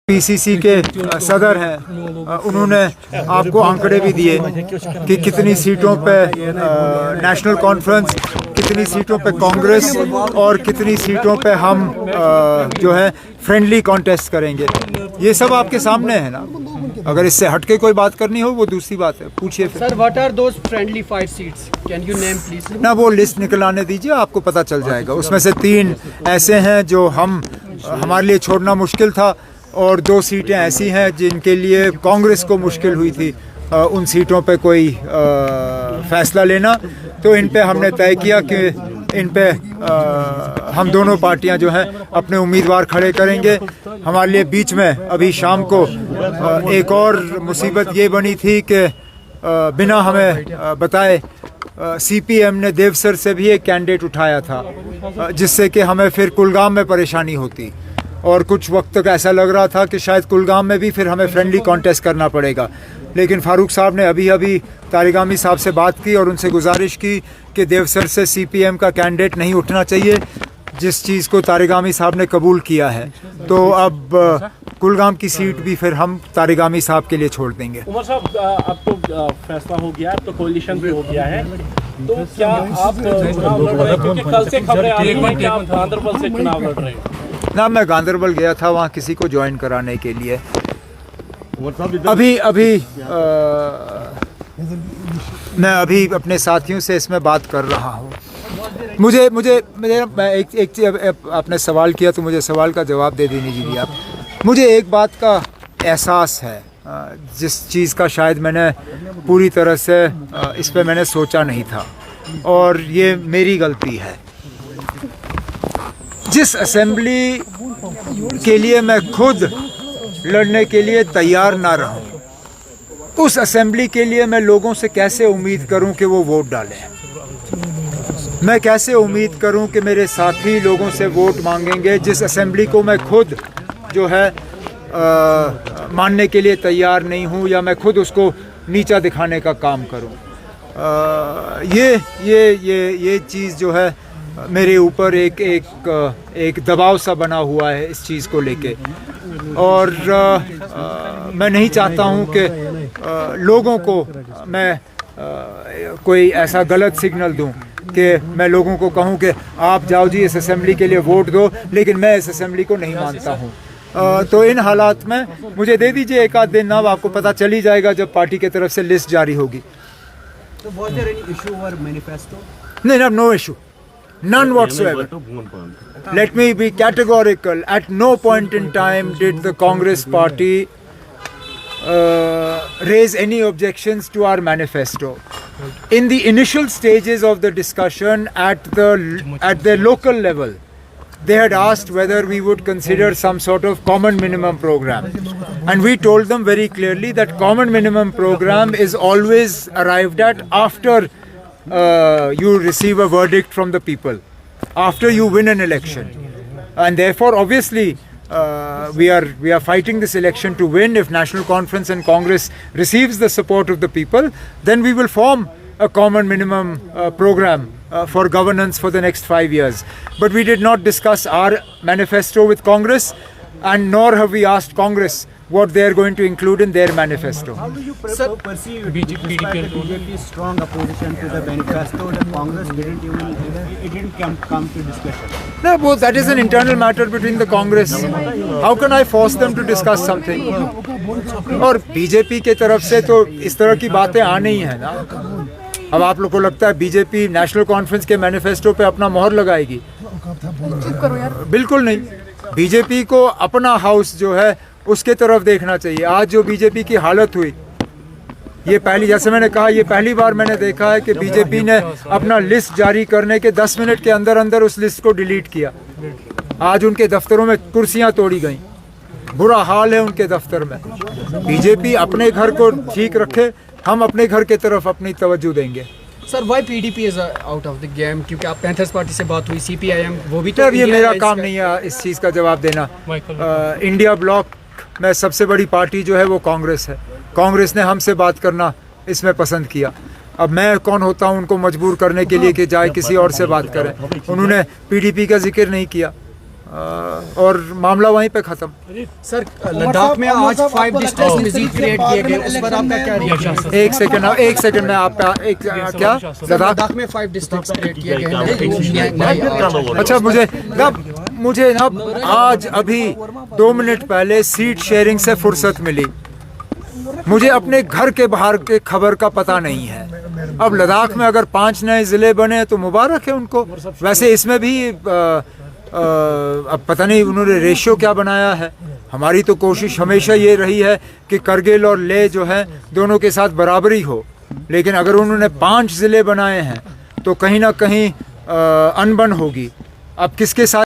PCC के सदर हैं, उन्होंने आपको आंकड़े भी दिए कि कितनी सीटों पे नेशनल कॉन्फ्रेंस, कितनी सीटों पे कांग्रेस और कितनी सीटों पे हम जो है फ्रेंडली कॉन्टेस्ट करेंगे। ये सब आपके सामने है ना। अगर इससे हटके कोई बात करनी हो वो दूसरी बात है, पूछिए फिर। Sir, what are those friendly 5 seats? Can you name please? ना वो लिस्ट निकलाने दीजिए, आपको पता चल जाएगा। उसमें से 3 ऐसे हैं जो हमारे लिए छोड़ना मुश्किल था और 2 सीटें ऐसी हैं जिनके लिए कांग्रेस को मुश्किल हुई थी उन सीटों पे कोई फैसला लेना। तो इन पे हमने तय किया कि इन पे हम दोनों पार्टियां जो हैं अपने उम्मीदवार खड़े करेंगे। हमारे लिए बीच में अभी शाम को एक और मुसीबत ये बनी थी कि बिना हमें बताए सीपीएम ने देवसर से भी एक कैंडिडेट उठाया था, जिससे कि हमें फिर कुलगाम में परेशानी होती और कुछ वक्त तक ऐसा लग रहा था कि शायद कुलगाम में भी फिर हमें फ्रेंडली कॉन्टेस्ट करना पड़ेगा। लेकिन फारूक साहब ने अभी तारिगामी साहब से बात की और उनसे गुजारिश की कि देवसर से सीपीएम का कैंडिडेट नहीं उठना चाहिए, जिस चीज़ को तारिगामी साहब ने कबूल किया है। तो अब कुलगाम की सीट भी फिर हम तारिगामी साहब के लिए छोड़ देंगे। उमर साहब, अब तो फैसला हो गया, अब तो कोalition भी हो गया है, तो क्या आप चुनाव लड़ रहे हैं? क्योंकि कल से खबरें आ रही हैं कि आप गांधरबल से चुनाव लड़ रहे हैं। ना, मैं गांधरबल गया था वहाँ किसी को ज्वाइन कराने के लिए। मैं अभी अपने साथियों से इसमें बात कर रहा हूँ। मैं एक आपने सवाल किया तो मुझे सवाल का जवाब दे देने दीजिए आप। मुझे एक बात का एहसास है, जिस चीज़ का शायद मैंने पूरी तरह से इस पे मैंने सोचा नहीं था और ये मेरी गलती है। जिस असेंबली के लिए मैं खुद लड़ने के लिए तैयार ना रहूं, उस असेंबली के लिए मैं लोगों से कैसे उम्मीद करूं कि वो वोट डालें? मैं कैसे उम्मीद करूं कि मेरे साथी लोगों से वोट मांगेंगे जिस असेंबली को मैं खुद जो है मानने के लिए तैयार नहीं हूं, या मैं खुद उसको नीचा दिखाने का काम करूं? ये चीज़ जो है मेरे ऊपर एक दबाव सा बना हुआ है इस चीज़ को लेके। और मैं नहीं चाहता हूँ कि लोगों को मैं कोई ऐसा गलत सिग्नल दूँ कि मैं लोगों को कहूँ कि आप जाओ जी इस असेंबली के लिए वोट दो, लेकिन मैं इस असेंबली को नहीं मानता हूँ। तो इन हालात में मुझे दे दीजिए एक आध दिन, अब आपको पता चल ही जाएगा जब पार्टी की तरफ से लिस्ट जारी होगी। नहीं, no issue. None whatsoever. Let me be categorical. At no point in time did the Congress party raise any objections to our manifesto. In the initial stages of the discussion at the local level, they had asked whether we would consider some sort of common minimum program. And we told them very clearly that common minimum program is always arrived at after you receive a verdict from the people, after you win an election. And therefore obviously we are fighting this election to win. If National Conference and Congress receives the support of the people, then we will form a common minimum program for governance for the next 5 years. But we did not discuss our manifesto with Congress, and nor have we asked Congress what they are going to include in their manifesto. How do you perceive BJP's strong opposition to the manifesto that Congress didn't come to discussion? No, both, that is an internal matter between the Congress. How can I force them to discuss something? और BJP के तरफ से तो इस तरह की बातें आनी ही है ना। अब आप लोग को लगता है बीजेपी नेशनल कॉन्फ्रेंस के मैनिफेस्टो पे अपना मोहर लगाएगी? बिल्कुल नहीं। बीजेपी को अपना हाउस जो है उसके तरफ देखना चाहिए। आज जो बीजेपी की हालत हुई, ये पहली, जैसे मैंने कहा, ये पहली बार मैंने देखा है कि बीजेपी ने अपना लिस्ट जारी करने के 10 मिनट के अंदर अंदर उस लिस्ट को डिलीट किया। आज उनके दफ्तरों में कुर्सियां तोड़ी गई, बुरा हाल है उनके दफ्तर में। बीजेपी अपने घर को ठीक रखे, हम अपने घर की तरफ अपनी तवज्जो देंगे। Sir, why PDP is out of the game? क्योंकि आप पैंथर्स पार्टी से बात हुई, सीपीआईएम वो भी तो। ये मेरा काम नहीं है इस चीज़ का जवाब देना। इंडिया ब्लॉक में सबसे बड़ी पार्टी जो है वो कांग्रेस है। कांग्रेस ने हमसे बात करना इसमें पसंद किया। अब मैं कौन होता हूँ उनको मजबूर करने के लिए कि जाए किसी और से बात करें? उन्होंने पीडीपी का जिक्र नहीं किया। और मामला वहीं पे ख़त्म। सर लद्दाख में आज 5 डिस्ट्रिक्ट्स मजीद क्रिएट किए गए, उस पर आपका क्या रिएक्शन? एक सेकंड में आप क्या लद्दाख में 5 डिस्ट्रिक्ट्स क्रिएट किए गए हैं। अच्छा, मुझे ना आज अभी 2 मिनट पहले सीट शेयरिंग से फुर्सत मिली। मुझे अपने घर के बाहर के खबर का पता नहीं है। अब लद्दाख में अगर 5 नए ज़िले बने तो मुबारक है उनको। वैसे इसमें भी अब पता नहीं उन्होंने रेशियो क्या बनाया है। हमारी तो कोशिश हमेशा ये रही है कि करगिल और लेह जो है दोनों के साथ बराबरी हो, लेकिन अगर उन्होंने 5 ज़िले बनाए हैं तो कहीं ना कहीं अनबन होगी। अब किसके साथ